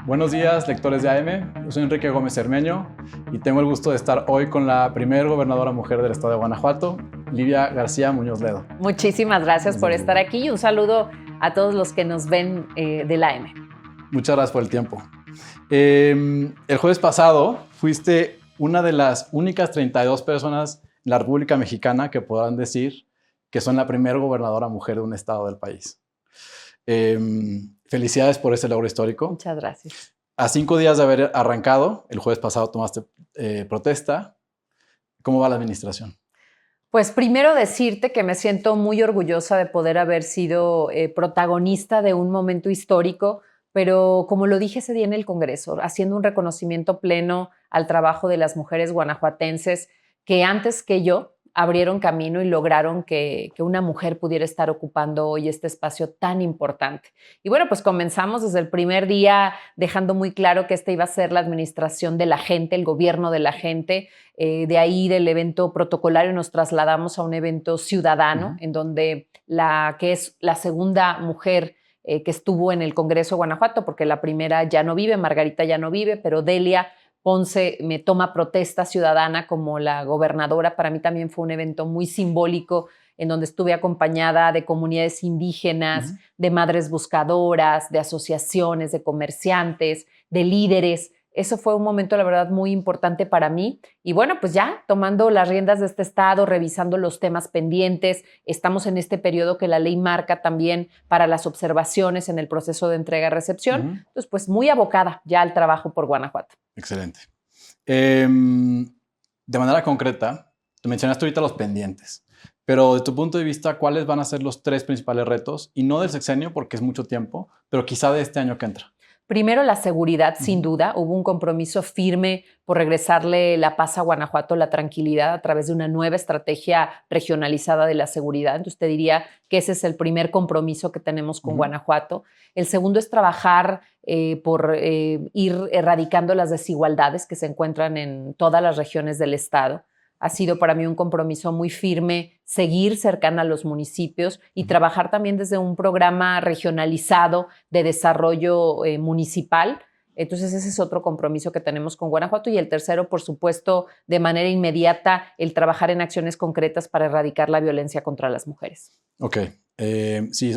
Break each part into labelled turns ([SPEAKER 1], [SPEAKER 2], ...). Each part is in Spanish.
[SPEAKER 1] Buenos días, lectores de AM. Yo soy Enrique Gómez Cermeño y tengo el gusto de estar hoy con la primer gobernadora mujer del estado de Guanajuato, Livia García Muñoz Ledo.
[SPEAKER 2] Muchísimas gracias por estar aquí y un saludo a todos los que nos ven de la AM.
[SPEAKER 1] Muchas gracias por el tiempo. El jueves pasado fuiste una de las únicas 32 personas en la República Mexicana que podrán decir que son la primera gobernadora mujer de un estado del país. Felicidades por ese logro histórico.
[SPEAKER 2] Muchas gracias.
[SPEAKER 1] A 5 días de haber arrancado, el jueves pasado tomaste protesta. ¿Cómo va la administración?
[SPEAKER 2] Pues primero decirte que me siento muy orgullosa de poder haber sido protagonista de un momento histórico, pero como lo dije ese día en el Congreso, haciendo un reconocimiento pleno al trabajo de las mujeres guanajuatenses que antes que yo abrieron camino y lograron que una mujer pudiera estar ocupando hoy este espacio tan importante. Y bueno, pues comenzamos desde el primer día dejando muy claro que esta iba a ser la administración de la gente, el gobierno de la gente. De ahí del evento protocolario nos trasladamos a un evento ciudadano, en donde que es la segunda mujer que estuvo en el Congreso de Guanajuato, porque la primera ya no vive, Margarita ya no vive, pero Delia Ponce me toma protesta ciudadana como la gobernadora. Para mí también fue un evento muy simbólico en donde estuve acompañada de comunidades indígenas, de madres buscadoras, de asociaciones, de comerciantes, de líderes. Eso fue un momento, la verdad, muy importante para mí. Y bueno, pues ya tomando las riendas de este estado, revisando los temas pendientes, estamos en este periodo que la ley marca también para las observaciones en el proceso de entrega-recepción. Entonces, pues muy abocada ya al trabajo por Guanajuato.
[SPEAKER 1] Excelente. De manera concreta, tú mencionaste ahorita los pendientes, pero de tu punto de vista, ¿cuáles van a ser los 3 principales retos? Y no del sexenio, porque es mucho tiempo, pero quizá de este año que entra.
[SPEAKER 2] Primero, la seguridad, sin duda. Hubo un compromiso firme por regresarle la paz a Guanajuato, la tranquilidad, a través de una nueva estrategia regionalizada de la seguridad. Entonces, te diría que ese es el primer compromiso que tenemos con Guanajuato. El segundo es trabajar por ir erradicando las desigualdades que se encuentran en todas las regiones del estado. Ha sido para mí un compromiso muy firme seguir cercana a los municipios y trabajar también desde un programa regionalizado de desarrollo municipal. Entonces ese es otro compromiso que tenemos con Guanajuato. Y el tercero, por supuesto, de manera inmediata, el trabajar en acciones concretas para erradicar la violencia contra las mujeres.
[SPEAKER 1] Ok. Sí,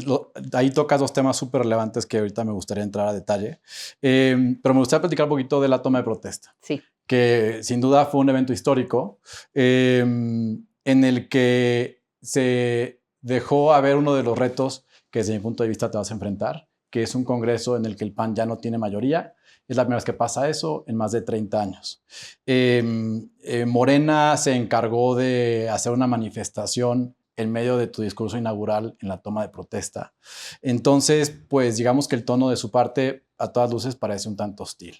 [SPEAKER 1] ahí tocas 2 temas súper relevantes que ahorita me gustaría entrar a detalle. Pero me gustaría platicar un poquito de la toma de protesta.
[SPEAKER 2] Sí.
[SPEAKER 1] Que sin duda fue un evento histórico en el que se dejó a ver uno de los retos que desde mi punto de vista te vas a enfrentar, que es un congreso en el que el PAN ya no tiene mayoría. Es la primera vez que pasa eso en más de 30 años. Morena se encargó de hacer una manifestación en medio de tu discurso inaugural en la toma de protesta. Entonces, pues digamos que el tono de su parte a todas luces parece un tanto hostil.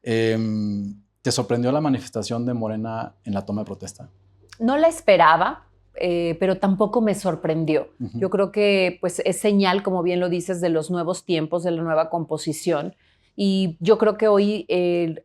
[SPEAKER 1] ¿Te sorprendió la manifestación de Morena en la toma de protesta?
[SPEAKER 2] No la esperaba, pero tampoco me sorprendió. Yo creo que pues, es señal, como bien lo dices, de los nuevos tiempos, de la nueva composición. Y yo creo que hoy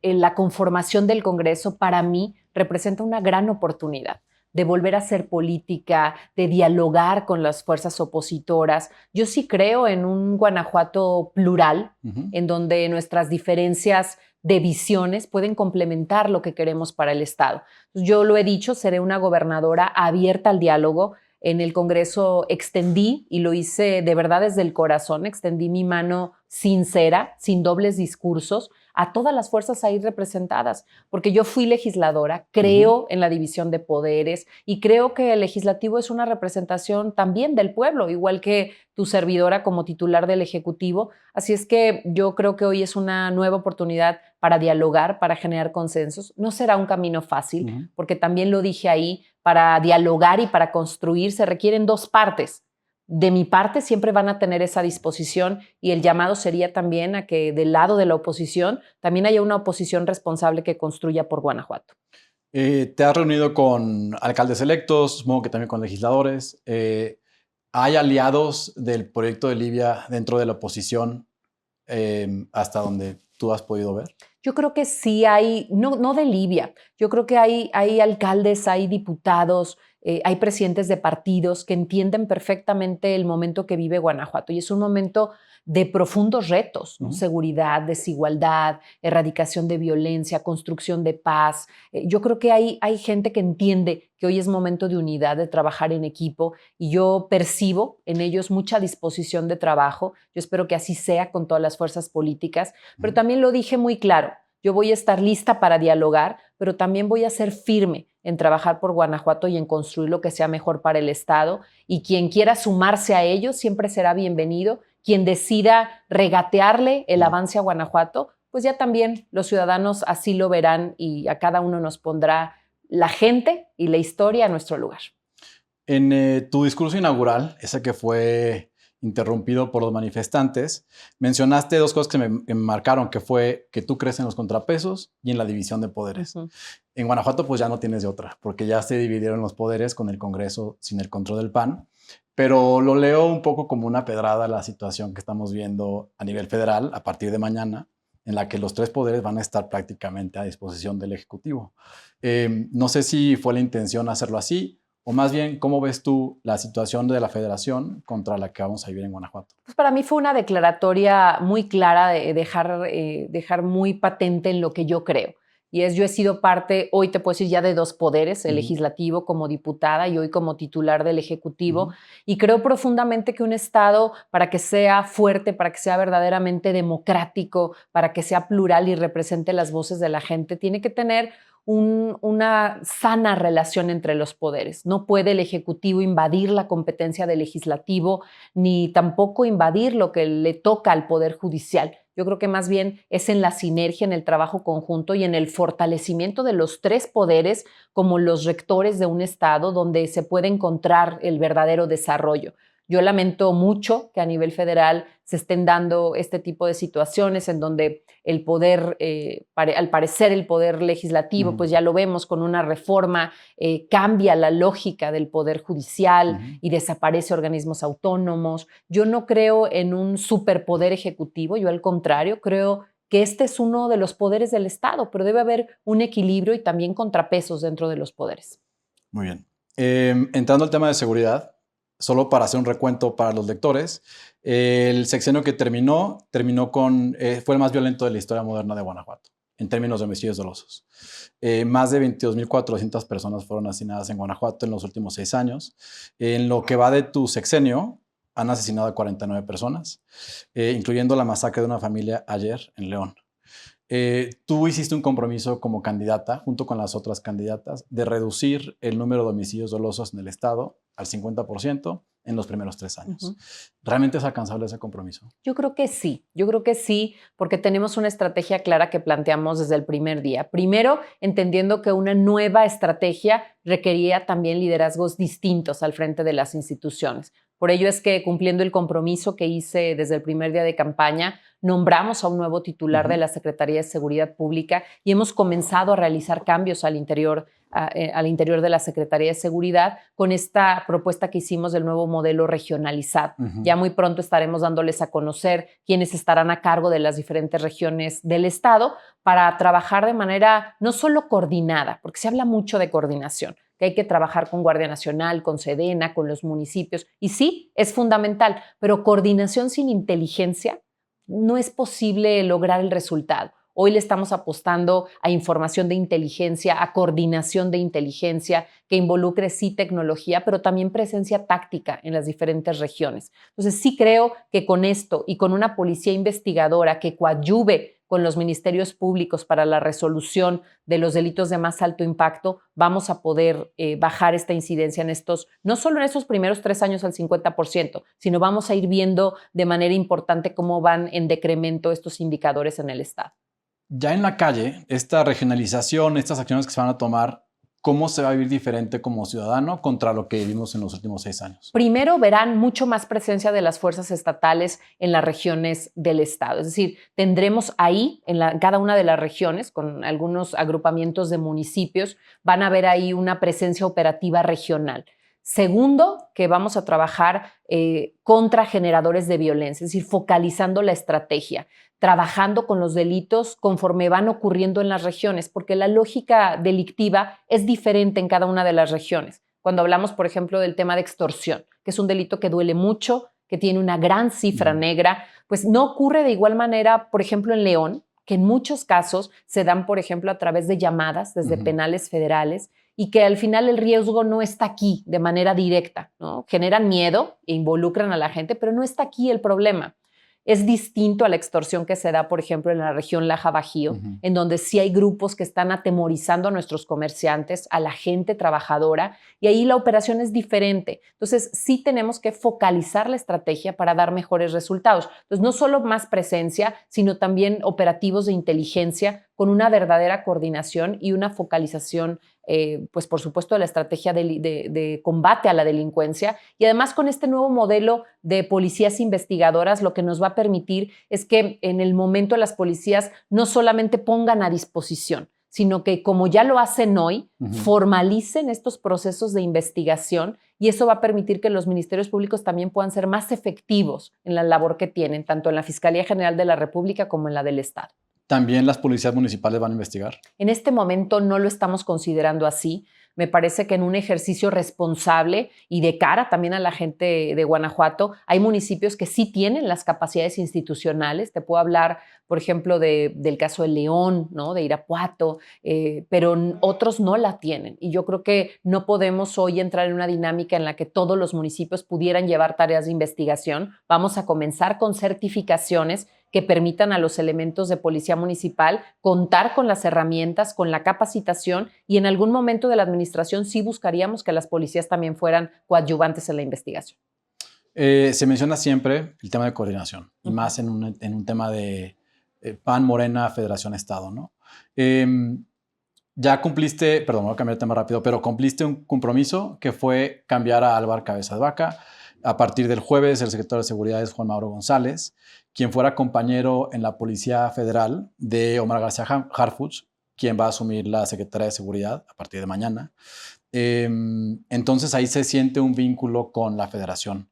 [SPEAKER 2] la conformación del Congreso para mí representa una gran oportunidad de volver a hacer política, de dialogar con las fuerzas opositoras. Yo sí creo en un Guanajuato plural, en donde nuestras diferencias de visiones pueden complementar lo que queremos para el Estado. Yo lo he dicho, seré una gobernadora abierta al diálogo. En el Congreso extendí, y lo hice de verdad desde el corazón, extendí mi mano sincera, sin dobles discursos, a todas las fuerzas ahí representadas, porque yo fui legisladora, creo en la división de poderes y creo que el legislativo es una representación también del pueblo, igual que tu servidora como titular del Ejecutivo. Así es que yo creo que hoy es una nueva oportunidad para dialogar, para generar consensos. No será un camino fácil, porque también lo dije ahí, para dialogar y para construir se requieren 2 partes. De mi parte siempre van a tener esa disposición y el llamado sería también a que del lado de la oposición también haya una oposición responsable que construya por Guanajuato.
[SPEAKER 1] Te has reunido con alcaldes electos, supongo que también con legisladores. ¿Hay aliados del proyecto de Livia dentro de la oposición hasta donde tú has podido ver?
[SPEAKER 2] Yo creo que sí hay, no de Livia, yo creo que hay alcaldes, hay diputados, hay presidentes de partidos que entienden perfectamente el momento que vive Guanajuato y es un momento de profundos retos, ¿no? Seguridad, desigualdad, erradicación de violencia, construcción de paz. Yo creo que hay gente que entiende que hoy es momento de unidad, de trabajar en equipo y yo percibo en ellos mucha disposición de trabajo. Yo espero que así sea con todas las fuerzas políticas, pero también lo dije muy claro. Yo voy a estar lista para dialogar, pero también voy a ser firme en trabajar por Guanajuato y en construir lo que sea mejor para el Estado. Y quien quiera sumarse a ello siempre será bienvenido. Quien decida regatearle el avance a Guanajuato, pues ya también los ciudadanos así lo verán y a cada uno nos pondrá la gente y la historia a nuestro lugar.
[SPEAKER 1] En tu discurso inaugural, ese que fue interrumpido por los manifestantes, mencionaste dos cosas que me marcaron, que fue que tú crees en los contrapesos y en la división de poderes. En Guanajuato pues ya no tienes de otra, porque ya se dividieron los poderes con el Congreso sin el control del PAN, pero lo leo un poco como una pedrada a la situación que estamos viendo a nivel federal a partir de mañana, en la que los tres poderes van a estar prácticamente a disposición del Ejecutivo. No sé si fue la intención hacerlo así, o más bien, ¿cómo ves tú la situación de la federación contra la que vamos a vivir en Guanajuato?
[SPEAKER 2] Pues para mí fue una declaratoria muy clara de dejar muy patente en lo que yo creo. Y yo he sido parte, hoy te puedo decir ya de dos poderes, el legislativo como diputada y hoy como titular del Ejecutivo. Y creo profundamente que un Estado, para que sea fuerte, para que sea verdaderamente democrático, para que sea plural y represente las voces de la gente, tiene que tener una sana relación entre los poderes. No puede el Ejecutivo invadir la competencia del Legislativo, ni tampoco invadir lo que le toca al Poder Judicial. Yo creo que más bien es en la sinergia, en el trabajo conjunto y en el fortalecimiento de los tres poderes como los rectores de un Estado donde se puede encontrar el verdadero desarrollo. Yo lamento mucho que a nivel federal se estén dando este tipo de situaciones en donde el poder, al parecer el poder legislativo, pues ya lo vemos con una reforma, cambia la lógica del poder judicial y desaparece organismos autónomos. Yo no creo en un superpoder ejecutivo, yo al contrario creo que este es uno de los poderes del Estado, pero debe haber un equilibrio y también contrapesos dentro de los poderes.
[SPEAKER 1] Muy bien. Entrando al tema de seguridad, solo para hacer un recuento para los lectores, el sexenio que terminó con, fue el más violento de la historia moderna de Guanajuato, en términos de homicidios dolosos. Más de 22.400 personas fueron asesinadas en Guanajuato en los últimos 6 años. En lo que va de tu sexenio, han asesinado a 49 personas, incluyendo la masacre de una familia ayer en León. Tú hiciste un compromiso como candidata, junto con las otras candidatas, de reducir el número de homicidios dolosos en el Estado al 50% en los primeros 3 años. ¿Realmente es alcanzable ese compromiso?
[SPEAKER 2] Yo creo que sí, porque tenemos una estrategia clara que planteamos desde el primer día. Primero, entendiendo que una nueva estrategia requería también liderazgos distintos al frente de las instituciones. Por ello es que, cumpliendo el compromiso que hice desde el primer día de campaña, nombramos a un nuevo titular de la Secretaría de Seguridad Pública y hemos comenzado a realizar cambios al interior de la Secretaría de Seguridad con esta propuesta que hicimos del nuevo modelo regionalizado. Ya muy pronto estaremos dándoles a conocer quiénes estarán a cargo de las diferentes regiones del Estado para trabajar de manera no solo coordinada, porque se habla mucho de coordinación, que hay que trabajar con Guardia Nacional, con Sedena, con los municipios. Y sí, es fundamental, pero coordinación sin inteligencia no es posible lograr el resultado. Hoy le estamos apostando a información de inteligencia, a coordinación de inteligencia que involucre sí tecnología, pero también presencia táctica en las diferentes regiones. Entonces sí creo que con esto y con una policía investigadora que coadyuve con los ministerios públicos para la resolución de los delitos de más alto impacto, vamos a poder bajar esta incidencia no solo en estos primeros 3 años al 50%, sino vamos a ir viendo de manera importante cómo van en decremento estos indicadores en el Estado.
[SPEAKER 1] Ya en la calle, esta regionalización, estas acciones que se van a tomar, ¿cómo se va a vivir diferente como ciudadano contra lo que vivimos en los últimos 6 años?
[SPEAKER 2] Primero, verán mucho más presencia de las fuerzas estatales en las regiones del Estado. Es decir, tendremos ahí, en cada una de las regiones, con algunos agrupamientos de municipios, van a ver ahí una presencia operativa regional. Segundo, que vamos a trabajar contra generadores de violencia, es decir, focalizando la estrategia, trabajando con los delitos conforme van ocurriendo en las regiones, porque la lógica delictiva es diferente en cada una de las regiones. cuando hablamos, por ejemplo, del tema de extorsión, que es un delito que duele mucho, que tiene una gran cifra negra, pues no ocurre de igual manera, por ejemplo, en León, que en muchos casos se dan, por ejemplo, a través de llamadas desde penales federales y que al final el riesgo no está aquí de manera directa, ¿no? Generan miedo e involucran a la gente, pero no está aquí el problema. Es distinto a la extorsión que se da, por ejemplo, en la región Laja-Bajío, en donde sí hay grupos que están atemorizando a nuestros comerciantes, a la gente trabajadora, y ahí la operación es diferente. Entonces, sí tenemos que focalizar la estrategia para dar mejores resultados. Entonces, no solo más presencia, sino también operativos de inteligencia con una verdadera coordinación y una focalización, pues por supuesto, de la estrategia de combate a la delincuencia. Y además con este nuevo modelo de policías investigadoras, lo que nos va a permitir es que en el momento las policías no solamente pongan a disposición, sino que como ya lo hacen hoy, formalicen estos procesos de investigación y eso va a permitir que los ministerios públicos también puedan ser más efectivos en la labor que tienen, tanto en la Fiscalía General de la República como en la del Estado.
[SPEAKER 1] ¿También las policías municipales van a investigar?
[SPEAKER 2] En este momento no lo estamos considerando así. Me parece que en un ejercicio responsable y de cara también a la gente de Guanajuato, hay municipios que sí tienen las capacidades institucionales. Te puedo hablar, por ejemplo, del caso de León, ¿no? De Irapuato, pero otros no la tienen. Y yo creo que no podemos hoy entrar en una dinámica en la que todos los municipios pudieran llevar tareas de investigación. Vamos a comenzar con certificaciones que permitan a los elementos de policía municipal contar con las herramientas, con la capacitación y en algún momento de la administración sí buscaríamos que las policías también fueran coadyuvantes en la investigación.
[SPEAKER 1] Se menciona siempre el tema de coordinación y más en un tema de PAN, Morena, Federación, Estado, ¿no? Ya cumpliste, perdón, voy a cambiar de tema rápido, pero cumpliste un compromiso que fue cambiar a Álvaro Cabeza de Vaca. A partir del jueves, el secretario de Seguridad es Juan Mauro González, quien fuera compañero en la Policía Federal de Omar García Harfuch, quien va a asumir la Secretaría de Seguridad a partir de mañana. Entonces ahí se siente un vínculo con la Federación.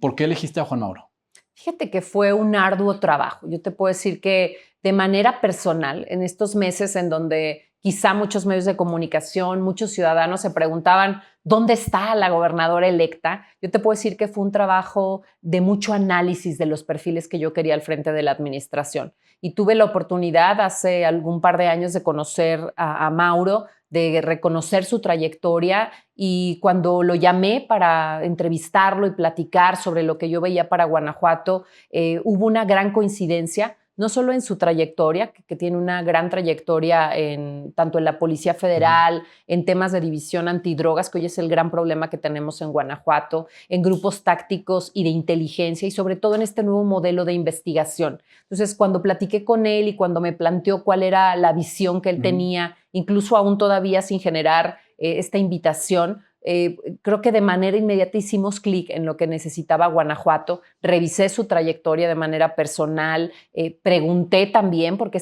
[SPEAKER 1] ¿Por qué elegiste a Juan Mauro?
[SPEAKER 2] Fíjate que fue un arduo trabajo. Yo te puedo decir que de manera personal, en estos meses en donde quizá muchos medios de comunicación, muchos ciudadanos se preguntaban dónde está la gobernadora electa, yo te puedo decir que fue un trabajo de mucho análisis de los perfiles que yo quería al frente de la administración. Y tuve la oportunidad hace algún par de años de conocer a Mauro, de reconocer su trayectoria y cuando lo llamé para entrevistarlo y platicar sobre lo que yo veía para Guanajuato, hubo una gran coincidencia, no solo en su trayectoria, que tiene una gran trayectoria tanto en la Policía Federal, en temas de división antidrogas, que hoy es el gran problema que tenemos en Guanajuato, en grupos tácticos y de inteligencia y sobre todo en este nuevo modelo de investigación. Entonces, cuando platiqué con él y cuando me planteó cuál era la visión que él tenía, incluso aún todavía sin generar esta invitación, creo que de manera inmediata hicimos clic en lo que necesitaba Guanajuato, revisé su trayectoria de manera personal, pregunté también, porque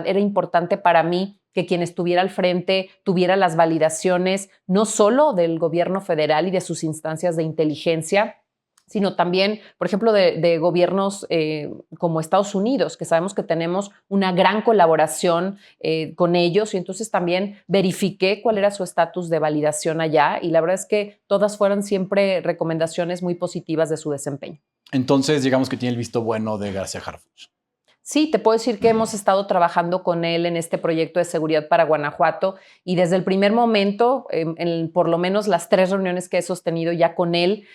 [SPEAKER 2] era importante para mí que quien estuviera al frente tuviera las validaciones no solo del gobierno federal y de sus instancias de inteligencia, sino también, por ejemplo, de gobiernos como Estados Unidos, que sabemos que tenemos una gran colaboración con ellos, y entonces también verifiqué cuál era su estatus de validación allá, y la verdad es que todas fueron siempre recomendaciones muy positivas de su desempeño.
[SPEAKER 1] Entonces, digamos que tiene el visto bueno de García Harfuch.
[SPEAKER 2] Sí, te puedo decir que hemos estado trabajando con él en este proyecto de seguridad para Guanajuato y desde el primer momento, en por lo menos las 3 reuniones que he sostenido ya con él,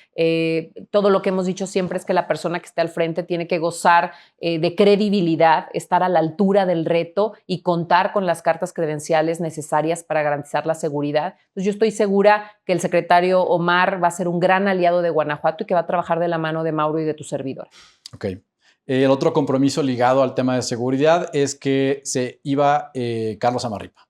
[SPEAKER 2] todo lo que hemos dicho siempre es que la persona que esté al frente tiene que gozar de credibilidad, estar a la altura del reto y contar con las cartas credenciales necesarias para garantizar la seguridad. Entonces yo estoy segura que el secretario Omar va a ser un gran aliado de Guanajuato y que va a trabajar de la mano de Mauro y de tu servidor.
[SPEAKER 1] Ok. El otro compromiso ligado al tema de seguridad es que se iba Carlos Amarripa.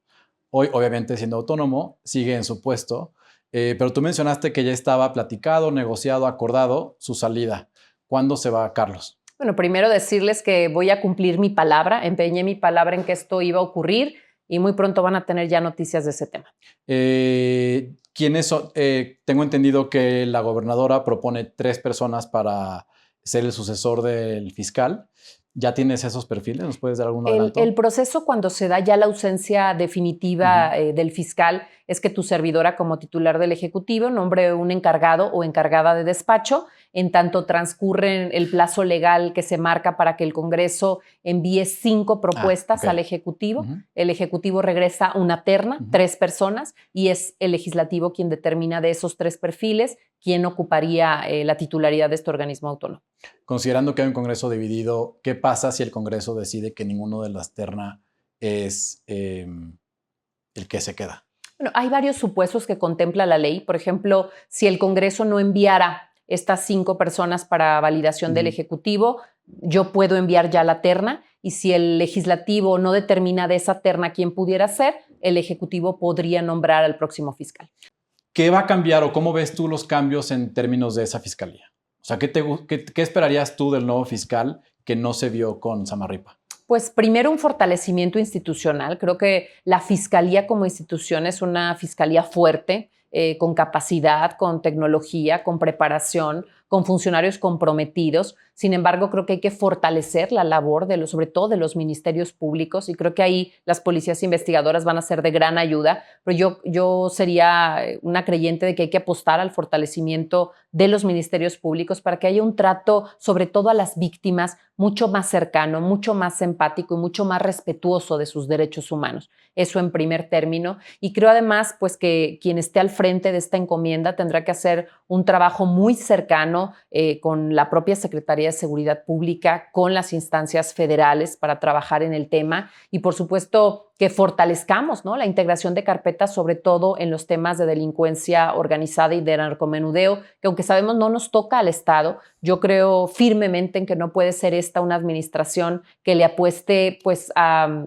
[SPEAKER 1] Hoy, obviamente, siendo autónomo, sigue en su puesto, pero tú mencionaste que ya estaba platicado, negociado, acordado su salida. ¿Cuándo se va Carlos?
[SPEAKER 2] Bueno, primero decirles que voy a cumplir mi palabra, empeñé mi palabra en que esto iba a ocurrir y muy pronto van a tener ya noticias de ese tema.
[SPEAKER 1] ¿Quiénes son? Tengo entendido que la gobernadora propone 3 personas para ser el sucesor del fiscal. ¿Ya tienes esos perfiles? ¿Nos puedes dar algún adelanto?
[SPEAKER 2] El proceso, cuando se da ya la ausencia definitiva del fiscal, es que tu servidora, como titular del Ejecutivo, nombre un encargado o encargada de despacho, en tanto transcurre el plazo legal que se marca para que el Congreso envíe 5 propuestas al Ejecutivo. El Ejecutivo regresa una terna, 3 personas, y es el Legislativo quien determina de esos 3 perfiles quién ocuparía la titularidad de este organismo autónomo.
[SPEAKER 1] Considerando que hay un Congreso dividido, ¿qué pasa si el Congreso decide que ninguno de las ternas es el que se queda?
[SPEAKER 2] Bueno, hay varios supuestos que contempla la ley. Por ejemplo, si el Congreso no enviara estas 5 personas para validación del Ejecutivo, yo puedo enviar ya la terna, y si el Legislativo no determina de esa terna quién pudiera ser, el Ejecutivo podría nombrar al próximo fiscal.
[SPEAKER 1] ¿Qué va a cambiar o cómo ves tú los cambios en términos de esa fiscalía? O sea, ¿qué esperarías tú del nuevo fiscal que no se vio con Samarripa?
[SPEAKER 2] Pues primero, un fortalecimiento institucional. Creo que la fiscalía como institución es una fiscalía fuerte, con capacidad, con tecnología, con preparación, con funcionarios comprometidos. Sin embargo, creo que hay que fortalecer la labor sobre todo de los ministerios públicos, y creo que ahí las policías investigadoras van a ser de gran ayuda. Pero yo sería una creyente de que hay que apostar al fortalecimiento de los ministerios públicos para que haya un trato, sobre todo a las víctimas, mucho más cercano, mucho más empático y mucho más respetuoso de sus derechos humanos. Eso en primer término. Y creo además pues que quien esté al frente de esta encomienda tendrá que hacer un trabajo muy cercano con la propia Secretaría de Seguridad Pública, con las instancias federales para trabajar en el tema, y por supuesto que fortalezcamos, ¿no?, la integración de carpetas, sobre todo en los temas de delincuencia organizada y de narcomenudeo, que aunque sabemos no nos toca al Estado, yo creo firmemente en que no puede ser esta una administración que le apueste pues a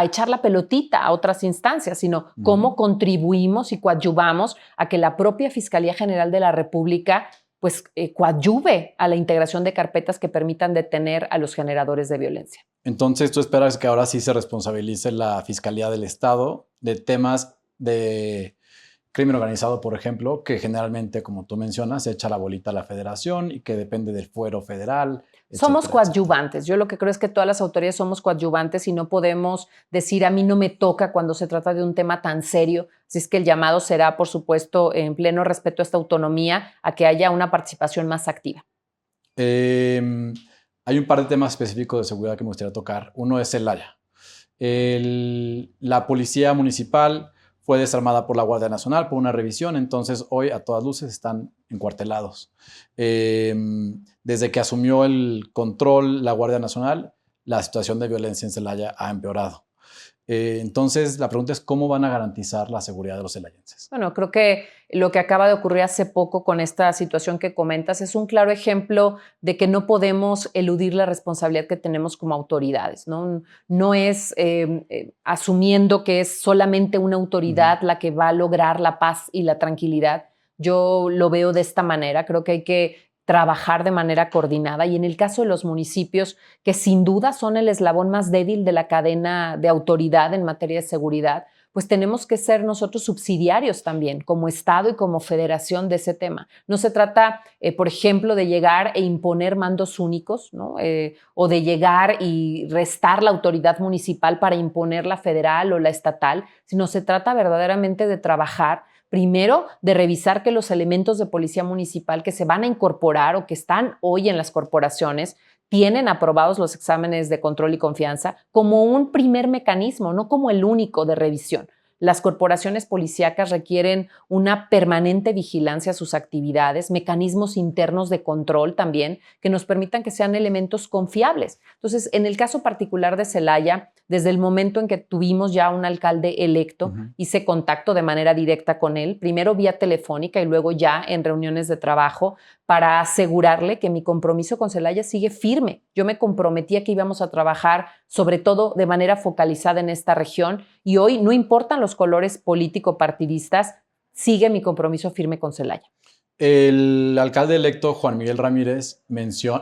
[SPEAKER 2] echar la pelotita a otras instancias, sino cómo contribuimos y coadyuvamos a que la propia Fiscalía General de la República pues coadyuve a la integración de carpetas que permitan detener a los generadores de violencia.
[SPEAKER 1] Entonces, ¿tú esperas que ahora sí se responsabilice la Fiscalía del Estado de temas de crimen organizado, por ejemplo, que generalmente, como tú mencionas, se echa la bolita a la Federación y que depende del fuero federal?
[SPEAKER 2] Somos coadyuvantes. Yo lo que creo es que todas las autoridades somos coadyuvantes y no podemos decir a mí no me toca cuando se trata de un tema tan serio. Así es que el llamado será, por supuesto, en pleno respeto a esta autonomía, a que haya una participación más activa.
[SPEAKER 1] Hay un par de temas específicos de seguridad que me gustaría tocar. Uno es Celaya. La policía municipal fue desarmada por la Guardia Nacional por una revisión, entonces hoy a todas luces están encuartelados. Desde que asumió el control la Guardia Nacional, la situación de violencia en Celaya ha empeorado. Entonces, la pregunta es ¿cómo van a garantizar la seguridad de los celayenses?
[SPEAKER 2] Bueno, creo que lo que acaba de ocurrir hace poco con esta situación que comentas es un claro ejemplo de que no podemos eludir la responsabilidad que tenemos como autoridades, ¿no? No es asumiendo que es solamente una autoridad la que va a lograr la paz y la tranquilidad. Yo lo veo de esta manera. Creo que hay que trabajar de manera coordinada, y en el caso de los municipios, que sin duda son el eslabón más débil de la cadena de autoridad en materia de seguridad, pues tenemos que ser nosotros subsidiarios también, como Estado y como Federación, de ese tema. No se trata, por ejemplo, de llegar e imponer mandos únicos, ¿no? O de llegar y restar la autoridad municipal para imponer la federal o la estatal, sino se trata verdaderamente de trabajar. Primero, de revisar que los elementos de policía municipal que se van a incorporar o que están hoy en las corporaciones tienen aprobados los exámenes de control y confianza como un primer mecanismo, no como el único de revisión. Las corporaciones policíacas requieren una permanente vigilancia a sus actividades, mecanismos internos de control también que nos permitan que sean elementos confiables. Entonces, en el caso particular de Celaya, desde el momento en que tuvimos ya un alcalde electo, hice contacto de manera directa con él, primero vía telefónica y luego ya en reuniones de trabajo, para asegurarle que mi compromiso con Celaya sigue firme. Yo me comprometía que íbamos a trabajar sobre todo de manera focalizada en esta región, y hoy no importan los colores político-partidistas, sigue mi compromiso firme con Celaya.
[SPEAKER 1] El alcalde electo, Juan Miguel Ramírez,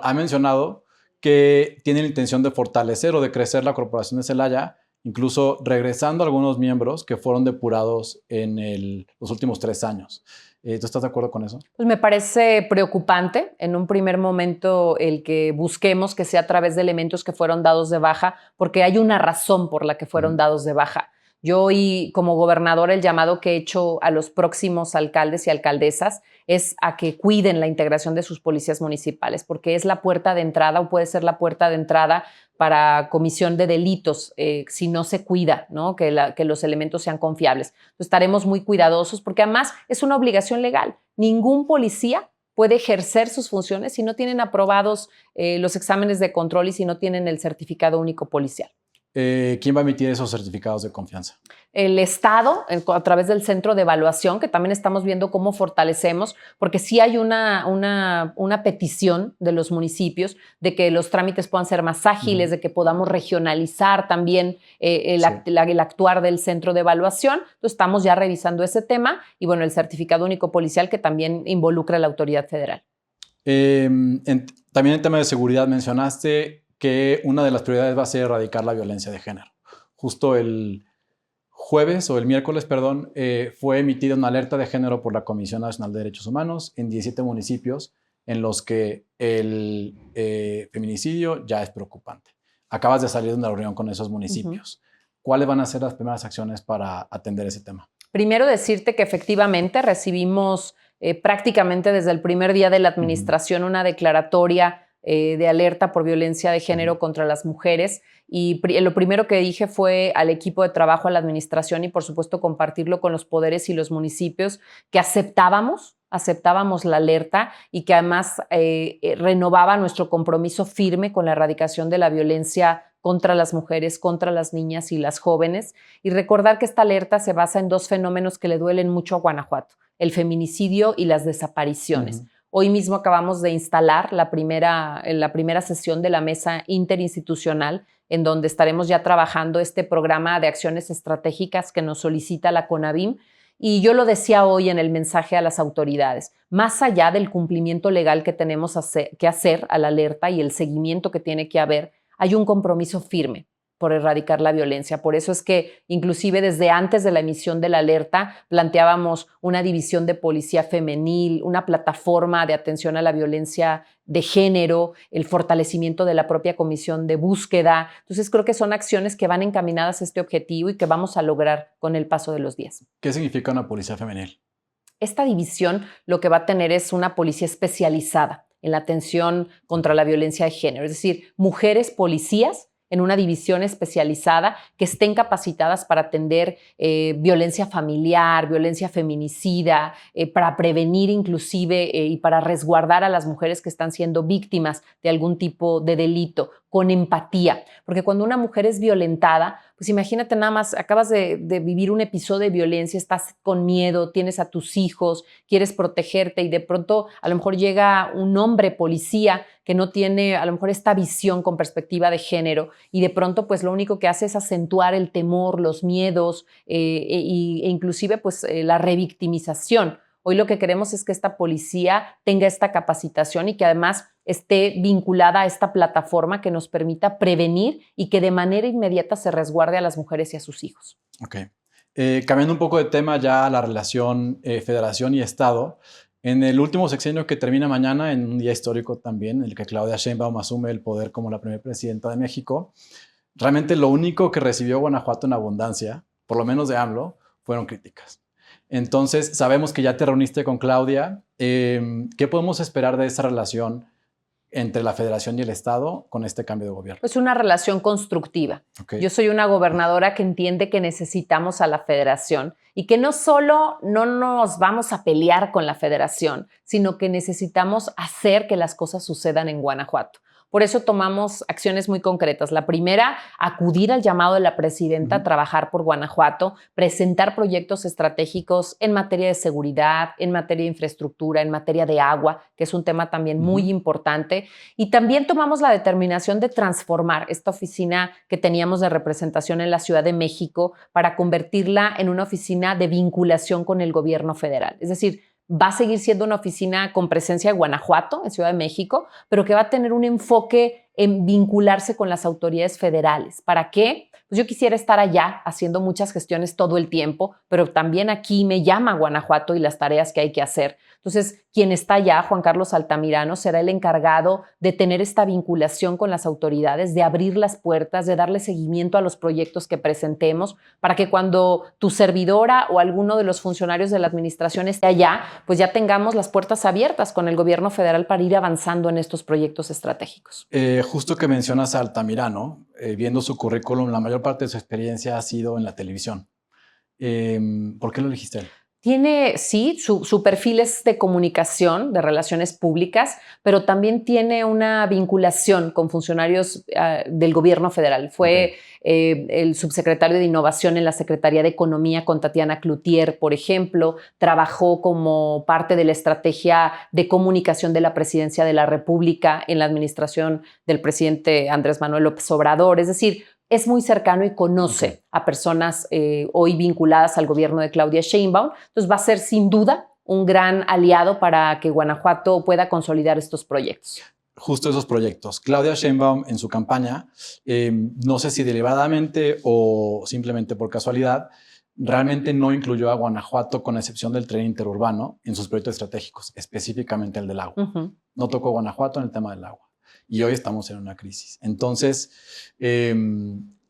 [SPEAKER 1] ha mencionado que tiene la intención de fortalecer o de crecer la corporación de Celaya, incluso regresando a algunos miembros que fueron depurados en los últimos 3 años. ¿Tú estás de acuerdo con eso?
[SPEAKER 2] Pues me parece preocupante en un primer momento el que busquemos que sea a través de elementos que fueron dados de baja, porque hay una razón por la que fueron dados de baja. Yo hoy, como gobernadora, el llamado que he hecho a los próximos alcaldes y alcaldesas es a que cuiden la integración de sus policías municipales, porque es la puerta de entrada o puede ser la puerta de entrada para comisión de delitos si no se cuida, ¿no? Que los elementos sean confiables. Entonces, estaremos muy cuidadosos porque además es una obligación legal. Ningún policía puede ejercer sus funciones si no tienen aprobados los exámenes de control y si no tienen el certificado único policial.
[SPEAKER 1] ¿Quién va a emitir esos certificados de confianza?
[SPEAKER 2] El Estado, a través del centro de evaluación, que también estamos viendo cómo fortalecemos, porque sí hay una petición de los municipios de que los trámites puedan ser más ágiles, de que podamos regionalizar también el actuar del centro de evaluación. Entonces estamos ya revisando ese tema y bueno, el certificado único policial que también involucra a la autoridad federal.
[SPEAKER 1] También en tema de seguridad mencionaste que una de las prioridades va a ser erradicar la violencia de género. Justo el miércoles, fue emitida una alerta de género por la Comisión Nacional de Derechos Humanos en 17 municipios en los que el feminicidio ya es preocupante. Acabas de salir de una reunión con esos municipios. ¿Cuáles van a ser las primeras acciones para atender ese tema?
[SPEAKER 2] Primero decirte que efectivamente recibimos prácticamente desde el primer día de la administración una declaratoria de alerta por violencia de género contra las mujeres. Y lo primero que dije fue al equipo de trabajo, a la administración y por supuesto compartirlo con los poderes y los municipios que aceptábamos la alerta y que además renovaba nuestro compromiso firme con la erradicación de la violencia contra las mujeres, contra las niñas y las jóvenes. Y recordar que esta alerta se basa en dos fenómenos que le duelen mucho a Guanajuato: el feminicidio y las desapariciones. Hoy mismo acabamos de instalar la primera sesión de la mesa interinstitucional en donde estaremos ya trabajando este programa de acciones estratégicas que nos solicita la CONAVIM. Y yo lo decía hoy en el mensaje a las autoridades, más allá del cumplimiento legal que tenemos que hacer a la alerta y el seguimiento que tiene que haber, hay un compromiso firme por erradicar la violencia. Por eso es que inclusive desde antes de la emisión de la alerta planteábamos una división de policía femenil, una plataforma de atención a la violencia de género, el fortalecimiento de la propia comisión de búsqueda. Entonces creo que son acciones que van encaminadas a este objetivo y que vamos a lograr con el paso de los días.
[SPEAKER 1] ¿Qué significa una policía femenil?
[SPEAKER 2] Esta división lo que va a tener es una policía especializada en la atención contra la violencia de género, es decir, mujeres policías en una división especializada que estén capacitadas para atender violencia familiar, violencia feminicida, para prevenir inclusive y para resguardar a las mujeres que están siendo víctimas de algún tipo de delito, con empatía. Porque cuando una mujer es violentada, pues imagínate nada más, acabas de vivir un episodio de violencia, estás con miedo, tienes a tus hijos, quieres protegerte y de pronto a lo mejor llega un hombre policía que no tiene a lo mejor esta visión con perspectiva de género y de pronto pues lo único que hace es acentuar el temor, los miedos e inclusive pues la revictimización. Hoy lo que queremos es que esta policía tenga esta capacitación y que además esté vinculada a esta plataforma que nos permita prevenir y que de manera inmediata se resguarde a las mujeres y a sus hijos.
[SPEAKER 1] Ok. Cambiando un poco de tema ya a la relación federación y Estado, en el último sexenio que termina mañana, en un día histórico también, en el que Claudia Sheinbaum asume el poder como la primera presidenta de México, realmente lo único que recibió Guanajuato en abundancia, por lo menos de AMLO, fueron críticas. Entonces, sabemos que ya te reuniste con Claudia. ¿Qué podemos esperar de esa relación entre la Federación y el Estado con este cambio de gobierno?
[SPEAKER 2] Es una relación constructiva.
[SPEAKER 1] Okay.
[SPEAKER 2] Yo soy una gobernadora que entiende que necesitamos a la Federación y que no solo no nos vamos a pelear con la Federación, sino que necesitamos hacer que las cosas sucedan en Guanajuato. Por eso tomamos acciones muy concretas. La primera, acudir al llamado de la presidenta a trabajar por Guanajuato, presentar proyectos estratégicos en materia de seguridad, en materia de infraestructura, en materia de agua, que es un tema también muy importante. Y también tomamos la determinación de transformar esta oficina que teníamos de representación en la Ciudad de México para convertirla en una oficina de vinculación con el gobierno federal. Es decir, va a seguir siendo una oficina con presencia de Guanajuato, en Ciudad de México, pero que va a tener un enfoque en vincularse con las autoridades federales. ¿Para qué? Entonces yo quisiera estar allá haciendo muchas gestiones todo el tiempo, pero también aquí me llama Guanajuato y las tareas que hay que hacer. Entonces, quien está allá, Juan Carlos Altamirano, será el encargado de tener esta vinculación con las autoridades, de abrir las puertas, de darle seguimiento a los proyectos que presentemos, para que cuando tu servidora o alguno de los funcionarios de la administración esté allá, pues ya tengamos las puertas abiertas con el gobierno federal para ir avanzando en estos proyectos estratégicos.
[SPEAKER 1] Justo que mencionas a Altamirano, viendo su currículum, la mayor parte de su experiencia ha sido en la televisión. ¿Por qué lo elegiste a él?
[SPEAKER 2] Tiene, sí, su perfil es de comunicación, de relaciones públicas, pero también tiene una vinculación con funcionarios del gobierno federal. Fue el subsecretario de Innovación en la Secretaría de Economía con Tatiana Cloutier, por ejemplo. Trabajó como parte de la estrategia de comunicación de la Presidencia de la República en la administración del presidente Andrés Manuel López Obrador. Es decir, es muy cercano y conoce a personas hoy vinculadas al gobierno de Claudia Sheinbaum. Entonces va a ser sin duda un gran aliado para que Guanajuato pueda consolidar estos proyectos.
[SPEAKER 1] Justo esos proyectos. Claudia Sheinbaum en su campaña, no sé si deliberadamente o simplemente por casualidad, realmente no incluyó a Guanajuato, con excepción del tren interurbano, en sus proyectos estratégicos, específicamente el del agua. No tocó Guanajuato en el tema del agua. Y hoy estamos en una crisis. Entonces,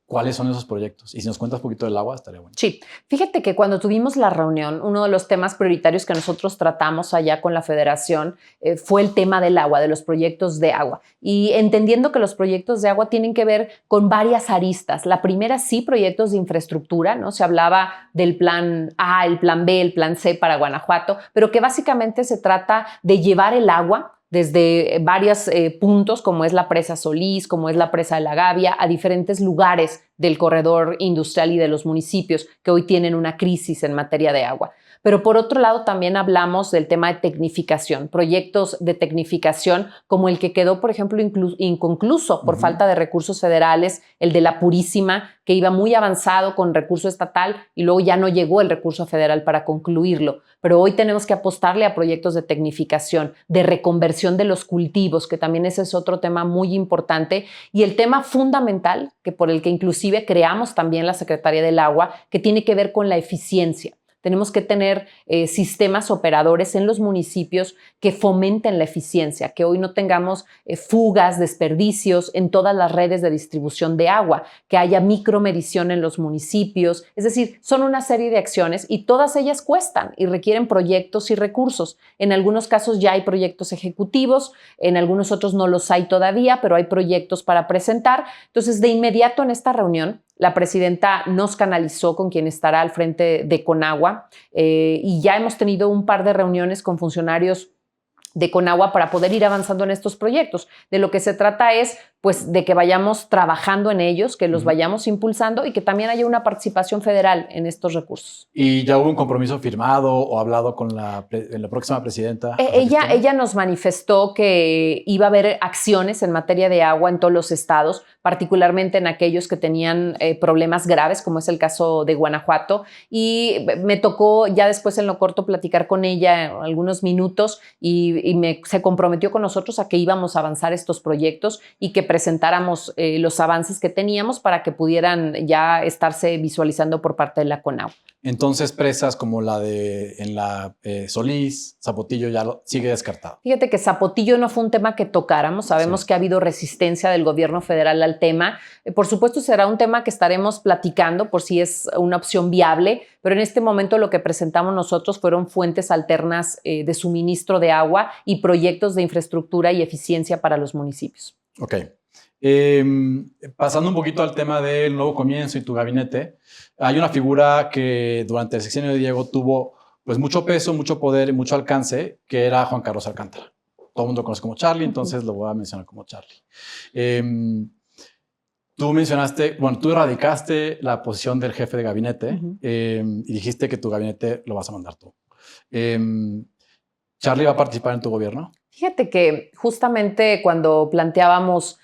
[SPEAKER 1] ¿cuáles son esos proyectos? Y si nos cuentas un poquito del agua, estaría bueno.
[SPEAKER 2] Sí, fíjate que cuando tuvimos la reunión, uno de los temas prioritarios que nosotros tratamos allá con la federación fue el tema del agua, de los proyectos de agua. Y entendiendo que los proyectos de agua tienen que ver con varias aristas. La primera, sí, proyectos de infraestructura, ¿no? Se hablaba del plan A, el plan B, el plan C para Guanajuato, pero que básicamente se trata de llevar el agua desde varios puntos, como es la presa Solís, como es la presa de la Gavia, a diferentes lugares del corredor industrial y de los municipios que hoy tienen una crisis en materia de agua. Pero por otro lado también hablamos del tema de tecnificación, proyectos de tecnificación como el que quedó, por ejemplo, inconcluso por falta de recursos federales, el de la Purísima, que iba muy avanzado con recurso estatal y luego ya no llegó el recurso federal para concluirlo. Pero hoy tenemos que apostarle a proyectos de tecnificación, de reconversión de los cultivos, que también ese es otro tema muy importante, y el tema fundamental, que por el que inclusive creamos también la Secretaría del Agua, que tiene que ver con la eficiencia. Tenemos que tener sistemas operadores en los municipios que fomenten la eficiencia, que hoy no tengamos fugas, desperdicios en todas las redes de distribución de agua, que haya micromedición en los municipios. Es decir, son una serie de acciones y todas ellas cuestan y requieren proyectos y recursos. En algunos casos ya hay proyectos ejecutivos, en algunos otros no los hay todavía, pero hay proyectos para presentar. Entonces, de inmediato en esta reunión, la presidenta nos canalizó con quien estará al frente de Conagua y ya hemos tenido un par de reuniones con funcionarios de Conagua para poder ir avanzando en estos proyectos. De lo que se trata es, pues, de que vayamos trabajando en ellos, que los vayamos impulsando y que también haya una participación federal en estos recursos.
[SPEAKER 1] ¿Y ya hubo un compromiso firmado o hablado con la próxima presidenta?
[SPEAKER 2] Ella nos manifestó que iba a haber acciones en materia de agua en todos los estados, particularmente en aquellos que tenían problemas graves, como es el caso de Guanajuato. Y me tocó ya después en lo corto platicar con ella algunos minutos y se comprometió con nosotros a que íbamos a avanzar estos proyectos y que presentáramos los avances que teníamos para que pudieran ya estarse visualizando por parte de la CONAGUA.
[SPEAKER 1] Entonces, presas como la de en la Solís, Zapotillo, ya sigue descartado.
[SPEAKER 2] Fíjate que Zapotillo no fue un tema que tocáramos. Sabemos que ha habido resistencia del gobierno federal al tema. Por supuesto, será un tema que estaremos platicando por si es una opción viable, pero en este momento lo que presentamos nosotros fueron fuentes alternas de suministro de agua y proyectos de infraestructura y eficiencia para los municipios.
[SPEAKER 1] Ok. Pasando un poquito al tema del nuevo comienzo y tu gabinete, hay una figura que durante el sexenio de Diego tuvo pues mucho peso, mucho poder y mucho alcance, que era Juan Carlos Alcántara. Todo el mundo lo conoce como Charlie, entonces lo voy a mencionar como Charlie. Tú mencionaste, bueno, tú erradicaste la posición del jefe de gabinete y dijiste que tu gabinete lo vas a mandar tú. ¿Charlie va a participar en tu gobierno?
[SPEAKER 2] Fíjate que justamente cuando planteábamos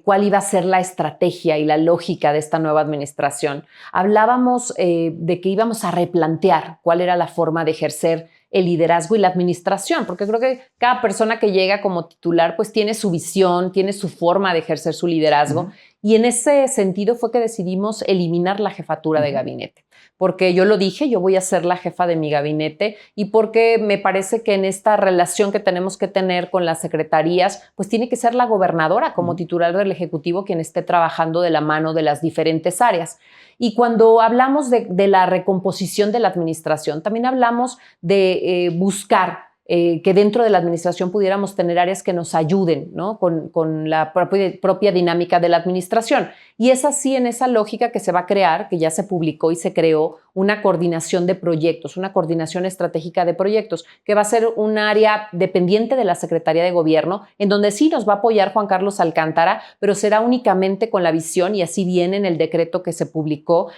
[SPEAKER 2] cuál iba a ser la estrategia y la lógica de esta nueva administración, hablábamos de que íbamos a replantear cuál era la forma de ejercer el liderazgo y la administración, porque creo que cada persona que llega como titular pues tiene su visión, tiene su forma de ejercer su liderazgo. Y en ese sentido fue que decidimos eliminar la jefatura de gabinete. Porque yo lo dije, yo voy a ser la jefa de mi gabinete y porque me parece que en esta relación que tenemos que tener con las secretarías, pues tiene que ser la gobernadora como titular del Ejecutivo quien esté trabajando de la mano de las diferentes áreas. Y cuando hablamos de la recomposición de la administración, también hablamos de buscar que dentro de la administración pudiéramos tener áreas que nos ayuden, ¿no? con la propia dinámica de la administración. Y es así en esa lógica que se va a crear, que ya se publicó y se creó, una coordinación de proyectos, una coordinación estratégica de proyectos, que va a ser un área dependiente de la Secretaría de Gobierno, en donde sí nos va a apoyar Juan Carlos Alcántara, pero será únicamente con la visión, y así viene en el decreto que se publicó,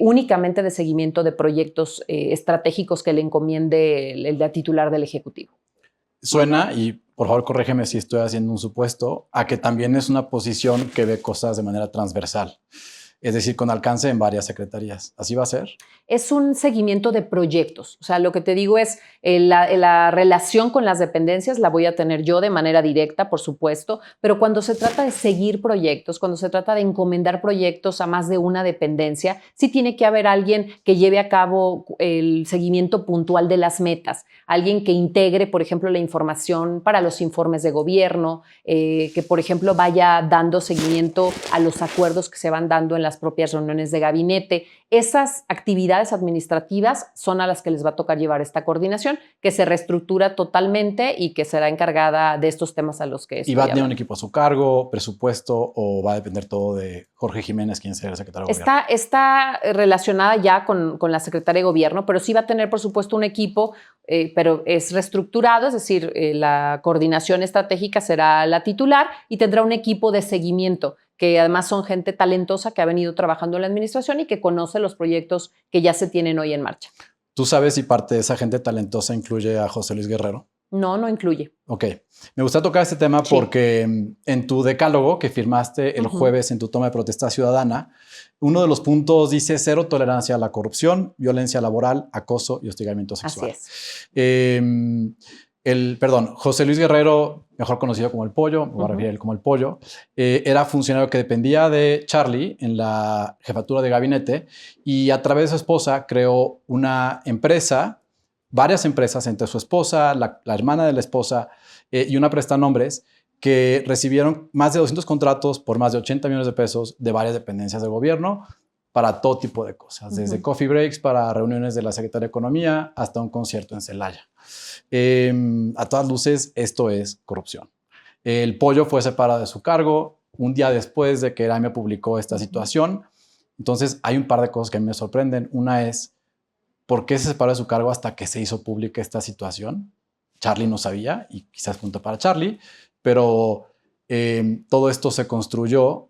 [SPEAKER 2] únicamente de seguimiento de proyectos estratégicos que le encomiende la titular del Ejecutivo.
[SPEAKER 1] Suena, y por favor corrígeme si estoy haciendo un supuesto, a que también es una posición que ve cosas de manera transversal, es decir, con alcance en varias secretarías. ¿Así va a ser?
[SPEAKER 2] Es un seguimiento de proyectos. O sea, lo que te digo es la relación con las dependencias la voy a tener yo de manera directa, por supuesto, pero cuando se trata de seguir proyectos, cuando se trata de encomendar proyectos a más de una dependencia, sí tiene que haber alguien que lleve a cabo el seguimiento puntual de las metas, alguien que integre, por ejemplo, la información para los informes de gobierno, que, por ejemplo, vaya dando seguimiento a los acuerdos que se van dando en las propias reuniones de gabinete. Esas actividades administrativas son a las que les va a tocar llevar esta coordinación, que se reestructura totalmente y que será encargada de estos temas a los que estoy
[SPEAKER 1] ¿Y va a tener un
[SPEAKER 2] hablando.
[SPEAKER 1] equipo a su cargo, presupuesto, o va a depender todo de Jorge Jiménez, quien sea el secretario de Gobierno?
[SPEAKER 2] Está relacionada ya con la Secretaría de Gobierno, pero sí va a tener, por supuesto, un equipo, pero es reestructurado, es decir, la coordinación estratégica será la titular y tendrá un equipo de seguimiento, que además son gente talentosa que ha venido trabajando en la administración y que conoce los proyectos que ya se tienen hoy en marcha.
[SPEAKER 1] ¿Tú sabes si parte de esa gente talentosa incluye a José Luis Guerrero?
[SPEAKER 2] No, no incluye.
[SPEAKER 1] Ok. Me gusta tocar este tema
[SPEAKER 2] Sí.
[SPEAKER 1] porque en tu decálogo que firmaste el jueves en tu toma de protesta ciudadana, uno de los puntos dice cero tolerancia a la corrupción, violencia laboral, acoso y hostigamiento sexual.
[SPEAKER 2] Así es.
[SPEAKER 1] José Luis Guerrero, mejor conocido como El Pollo, me voy a referir a él como El Pollo, era funcionario que dependía de Charlie en la jefatura de gabinete y a través de su esposa creó una empresa, varias empresas entre su esposa, la hermana de la esposa y una prestanombres que recibieron más de 200 contratos por más de 80 millones de pesos de varias dependencias del gobierno para todo tipo de cosas, desde coffee breaks para reuniones de la Secretaría de Economía hasta un concierto en Celaya. A todas luces, esto es corrupción. El Pollo fue separado de su cargo un día después de que el AIME publicó esta situación. Entonces, hay un par de cosas que a mí me sorprenden. Una es, ¿por qué se separó de su cargo hasta que se hizo pública esta situación? Charlie no sabía, y quizás punto para Charlie, pero todo esto se construyó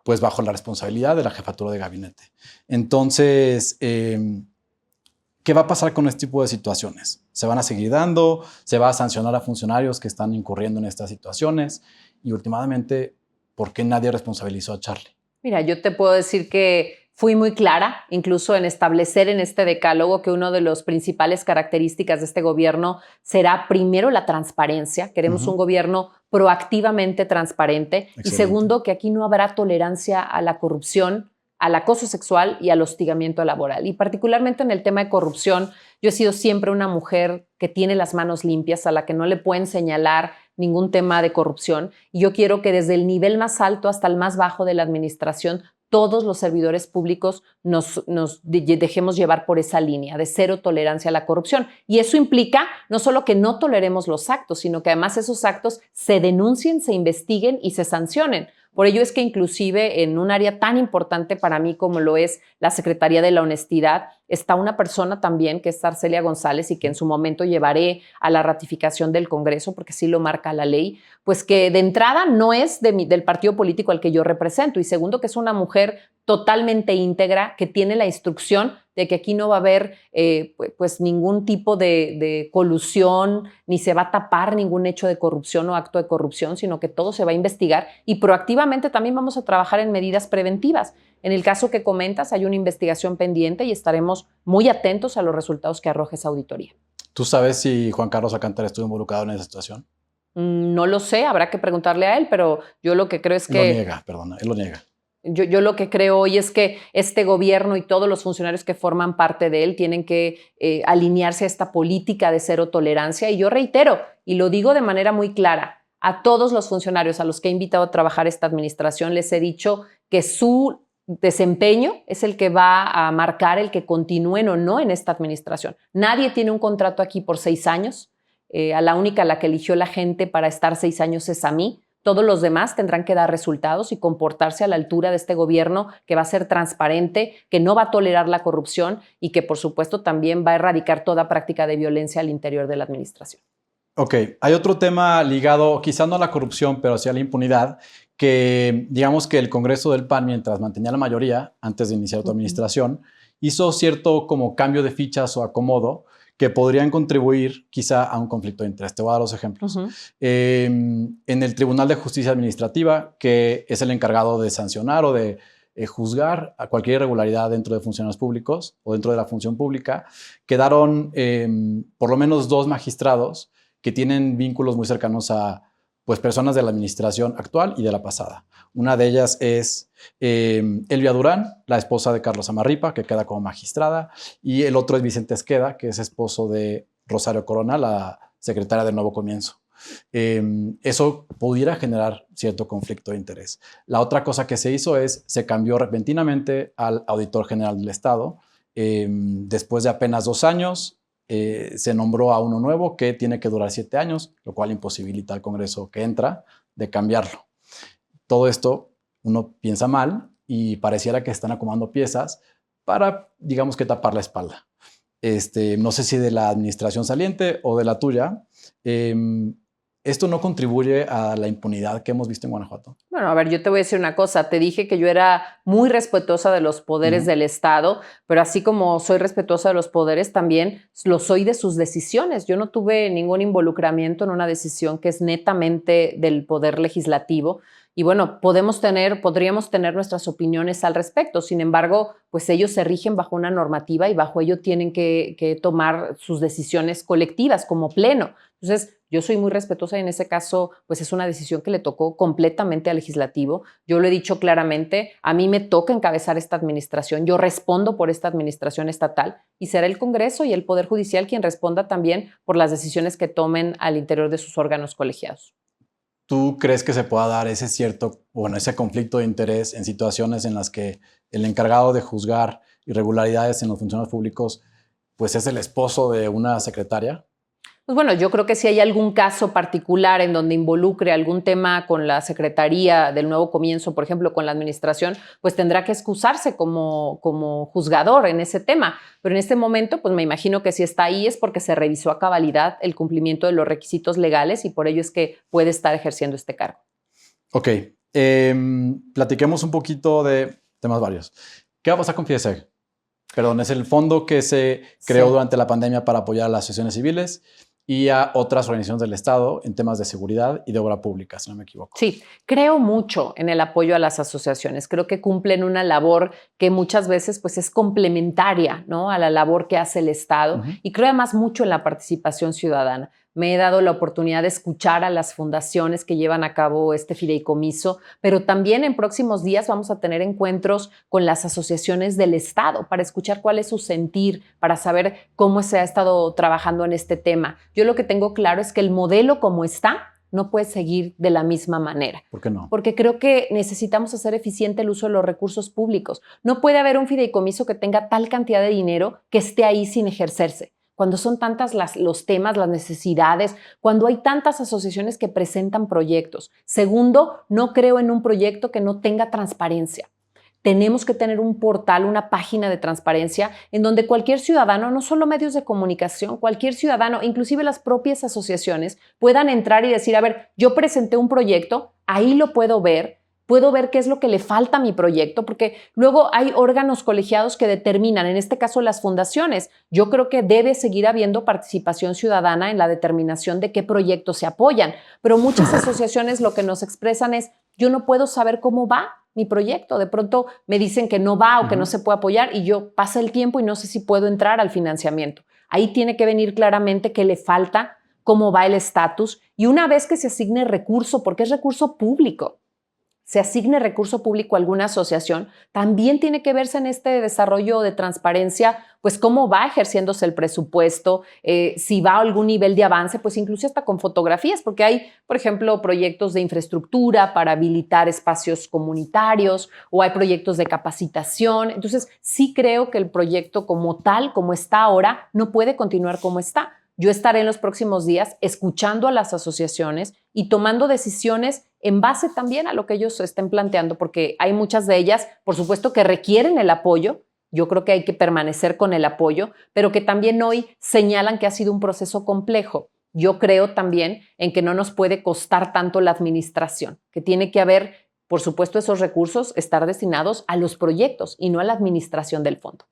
[SPEAKER 1] pues bajo la responsabilidad de la jefatura de gabinete. Entonces, ¿qué va a pasar con este tipo de situaciones? ¿Se van a seguir dando? ¿Se va a sancionar a funcionarios que están incurriendo en estas situaciones? Y últimamente, ¿por qué nadie responsabilizó a Charlie?
[SPEAKER 2] Mira, yo te puedo decir que fui muy clara, incluso en establecer en este decálogo que una de las principales características de este gobierno será primero la transparencia. Queremos un gobierno proactivamente transparente.
[SPEAKER 1] Excelente.
[SPEAKER 2] Y segundo, que aquí no habrá tolerancia a la corrupción, al acoso sexual y al hostigamiento laboral. Y particularmente en el tema de corrupción, yo he sido siempre una mujer que tiene las manos limpias, a la que no le pueden señalar ningún tema de corrupción. Y yo quiero que desde el nivel más alto hasta el más bajo de la administración, todos los servidores públicos nos dejemos llevar por esa línea de cero tolerancia a la corrupción. Y eso implica no solo que no toleremos los actos, sino que además esos actos se denuncien, se investiguen y se sancionen. Por ello es que inclusive en un área tan importante para mí como lo es la Secretaría de la Honestidad, está una persona también que es Arcelia González y que en su momento llevaré a la ratificación del Congreso, porque sí lo marca la ley, pues que de entrada no es del partido político al que yo represento y segundo que es una mujer totalmente íntegra, que tiene la instrucción de que aquí no va a haber pues ningún tipo de colusión, ni se va a tapar ningún hecho de corrupción o acto de corrupción, sino que todo se va a investigar y proactivamente también vamos a trabajar en medidas preventivas. En el caso que comentas, hay una investigación pendiente y estaremos muy atentos a los resultados que arroje esa auditoría.
[SPEAKER 1] ¿Tú sabes si Juan Carlos Alcántara estuvo involucrado en esa situación?
[SPEAKER 2] No lo sé, habrá que preguntarle a él, pero yo lo que creo es que...
[SPEAKER 1] Él lo niega, perdona, él lo niega.
[SPEAKER 2] Yo lo que creo hoy es que este gobierno y todos los funcionarios que forman parte de él tienen que alinearse a esta política de cero tolerancia. Y yo reitero, y lo digo de manera muy clara, a todos los funcionarios a los que he invitado a trabajar esta administración les he dicho que su desempeño es el que va a marcar el que continúen o no en esta administración. Nadie tiene un contrato aquí por 6 años. A la única a la que eligió la gente para estar 6 años es a mí. Todos los demás tendrán que dar resultados y comportarse a la altura de este gobierno que va a ser transparente, que no va a tolerar la corrupción y que, por supuesto, también va a erradicar toda práctica de violencia al interior de la administración.
[SPEAKER 1] Ok, hay otro tema ligado, quizá no a la corrupción, pero sí a la impunidad, que digamos que el Congreso del PAN, mientras mantenía la mayoría, antes de iniciar tu administración, hizo cierto como cambio de fichas o acomodo que podrían contribuir quizá a un conflicto de interés. Te voy a dar los ejemplos. En el Tribunal de Justicia Administrativa, que es el encargado de sancionar o de juzgar a cualquier irregularidad dentro de funcionarios públicos o dentro de la función pública, quedaron por lo menos 2 magistrados que tienen vínculos muy cercanos a pues, personas de la administración actual y de la pasada. Una de ellas es Elvia Durán, la esposa de Carlos Amarripa, que queda como magistrada, y el otro es Vicente Esqueda, que es esposo de Rosario Corona, la secretaria de Nuevo Comienzo. Eso pudiera generar cierto conflicto de interés. La otra cosa que se hizo se cambió repentinamente al auditor general del Estado. Después de apenas 2 años, se nombró a uno nuevo que tiene que durar 7 años, lo cual imposibilita al Congreso que entra de cambiarlo. Todo esto uno piensa mal y pareciera que están acomodando piezas para, digamos que, tapar la espalda. No sé si de la administración saliente o de la tuya. ¿Esto no contribuye a la impunidad que hemos visto en Guanajuato?
[SPEAKER 2] Bueno, a ver, yo te voy a decir una cosa. Te dije que yo era muy respetuosa de los poderes del Estado, pero así como soy respetuosa de los poderes, también lo soy de sus decisiones. Yo no tuve ningún involucramiento en una decisión que es netamente del poder legislativo. Y bueno, podríamos tener nuestras opiniones al respecto. Sin embargo, pues ellos se rigen bajo una normativa y bajo ello tienen que tomar sus decisiones colectivas como pleno. Entonces, yo soy muy respetuosa y en ese caso, pues es una decisión que le tocó completamente al legislativo. Yo lo he dicho claramente, a mí me toca encabezar esta administración, yo respondo por esta administración estatal y será el Congreso y el Poder Judicial quien responda también por las decisiones que tomen al interior de sus órganos colegiados.
[SPEAKER 1] ¿Tú crees que se pueda dar ese conflicto de interés en situaciones en las que el encargado de juzgar irregularidades en los funcionarios públicos pues es el esposo de una secretaria?
[SPEAKER 2] Pues bueno, yo creo que si hay algún caso particular en donde involucre algún tema con la Secretaría del Nuevo Comienzo, por ejemplo, con la administración, pues tendrá que excusarse como juzgador en ese tema. Pero en este momento, pues me imagino que si está ahí es porque se revisó a cabalidad el cumplimiento de los requisitos legales y por ello es que puede estar ejerciendo este cargo.
[SPEAKER 1] Ok, platiquemos un poquito de temas varios. ¿Qué va a pasar con FIDESEG? Perdón, es el fondo que se creó durante la pandemia para apoyar a las asociaciones civiles y a otras organizaciones del Estado en temas de seguridad y de obra pública, si no me equivoco.
[SPEAKER 2] Sí, creo mucho en el apoyo a las asociaciones. Creo que cumplen una labor que muchas veces pues, es complementaria, ¿no?, a la labor que hace el Estado. Y creo además mucho en la participación ciudadana. Me he dado la oportunidad de escuchar a las fundaciones que llevan a cabo este fideicomiso, pero también en próximos días vamos a tener encuentros con las asociaciones del Estado para escuchar cuál es su sentir, para saber cómo se ha estado trabajando en este tema. Yo lo que tengo claro es que el modelo como está no puede seguir de la misma manera.
[SPEAKER 1] ¿Por qué no?
[SPEAKER 2] Porque creo que necesitamos hacer eficiente el uso de los recursos públicos. No puede haber un fideicomiso que tenga tal cantidad de dinero que esté ahí sin ejercerse. Cuando son tantas los temas, las necesidades, cuando hay tantas asociaciones que presentan proyectos. Segundo, no creo en un proyecto que no tenga transparencia. Tenemos que tener un portal, una página de transparencia en donde cualquier ciudadano, no solo medios de comunicación, cualquier ciudadano, inclusive las propias asociaciones, puedan entrar y decir, a ver, yo presenté un proyecto, ahí lo puedo ver qué es lo que le falta a mi proyecto, porque luego hay órganos colegiados que determinan, en este caso las fundaciones. Yo creo que debe seguir habiendo participación ciudadana en la determinación de qué proyectos se apoyan, pero muchas asociaciones lo que nos expresan es, yo no puedo saber cómo va mi proyecto. De pronto me dicen que no va o que no se puede apoyar y yo pasa el tiempo y no sé si puedo entrar al financiamiento. Ahí tiene que venir claramente qué le falta cómo va el estatus, y una vez que se asigne recurso, porque es recurso público, se asigne recurso público a alguna asociación, también tiene que verse en este desarrollo de transparencia, pues cómo va ejerciéndose el presupuesto, si va a algún nivel de avance, pues incluso hasta con fotografías, porque hay, por ejemplo, proyectos de infraestructura para habilitar espacios comunitarios o hay proyectos de capacitación. Entonces, sí creo que el proyecto como tal, como está ahora, no puede continuar como está. Yo estaré en los próximos días escuchando a las asociaciones y tomando decisiones en base también a lo que ellos estén planteando, porque hay muchas de ellas, por supuesto, que requieren el apoyo. Yo creo que hay que permanecer con el apoyo, pero que también hoy señalan que ha sido un proceso complejo. Yo creo también en que no nos puede costar tanto la administración, que tiene que haber, por supuesto, esos recursos estar destinados a los proyectos y no a la administración del fondo.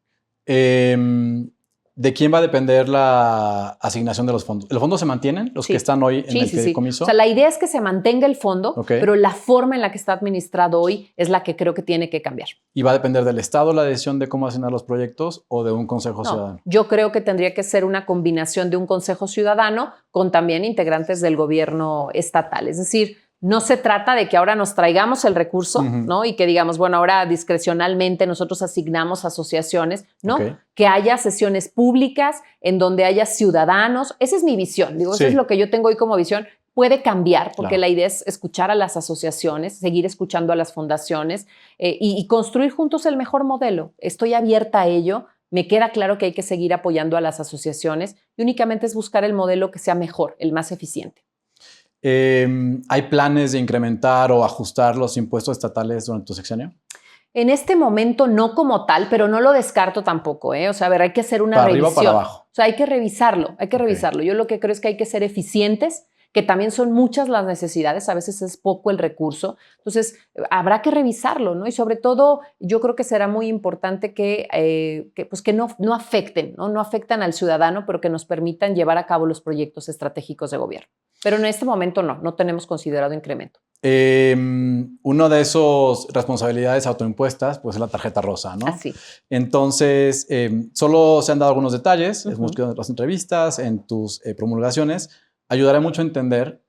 [SPEAKER 1] ¿De quién va a depender la asignación de los fondos? ¿Los fondos se mantienen, los que están hoy en el fideicomiso?
[SPEAKER 2] O sea, la idea es que se mantenga el fondo, pero la forma en la que está administrado hoy es la que creo que tiene que cambiar.
[SPEAKER 1] ¿Y va a depender del Estado la decisión de cómo asignar los proyectos o de un consejo ciudadano?
[SPEAKER 2] Yo creo que tendría que ser una combinación de un consejo ciudadano con también integrantes del gobierno estatal. Es decir, no se trata de que ahora nos traigamos el recurso, ¿no? Y que digamos, bueno, ahora discrecionalmente nosotros asignamos asociaciones, ¿no? Que haya sesiones públicas en donde haya ciudadanos. Esa es mi visión. Digo, eso es lo que yo tengo hoy como visión. Puede cambiar porque la idea es escuchar a las asociaciones, seguir escuchando a las fundaciones y construir juntos el mejor modelo. Estoy abierta a ello. Me queda claro que hay que seguir apoyando a las asociaciones y únicamente es buscar el modelo que sea mejor, el más eficiente.
[SPEAKER 1] ¿Hay planes de incrementar o ajustar los impuestos estatales durante tu sexenio?
[SPEAKER 2] En este momento no como tal, pero no lo descarto tampoco, O sea, a ver, hay que hacer una revisión.
[SPEAKER 1] ¿Para arriba o para abajo?
[SPEAKER 2] O sea, hay que revisarlo, revisarlo. Yo lo que creo es que hay que ser eficientes, que también son muchas las necesidades, a veces es poco el recurso. Entonces, habrá que revisarlo, ¿no? Y sobre todo, yo creo que será muy importante que no afecten, ¿no? No afectan al ciudadano, pero que nos permitan llevar a cabo los proyectos estratégicos de gobierno. Pero en este momento no tenemos considerado incremento.
[SPEAKER 1] Una de esas responsabilidades autoimpuestas pues es la tarjeta rosa, ¿no?
[SPEAKER 2] Así.
[SPEAKER 1] Entonces, solo se han dado algunos detalles, hemos escuchado en las entrevistas, en tus promulgaciones. Ayudará mucho a entender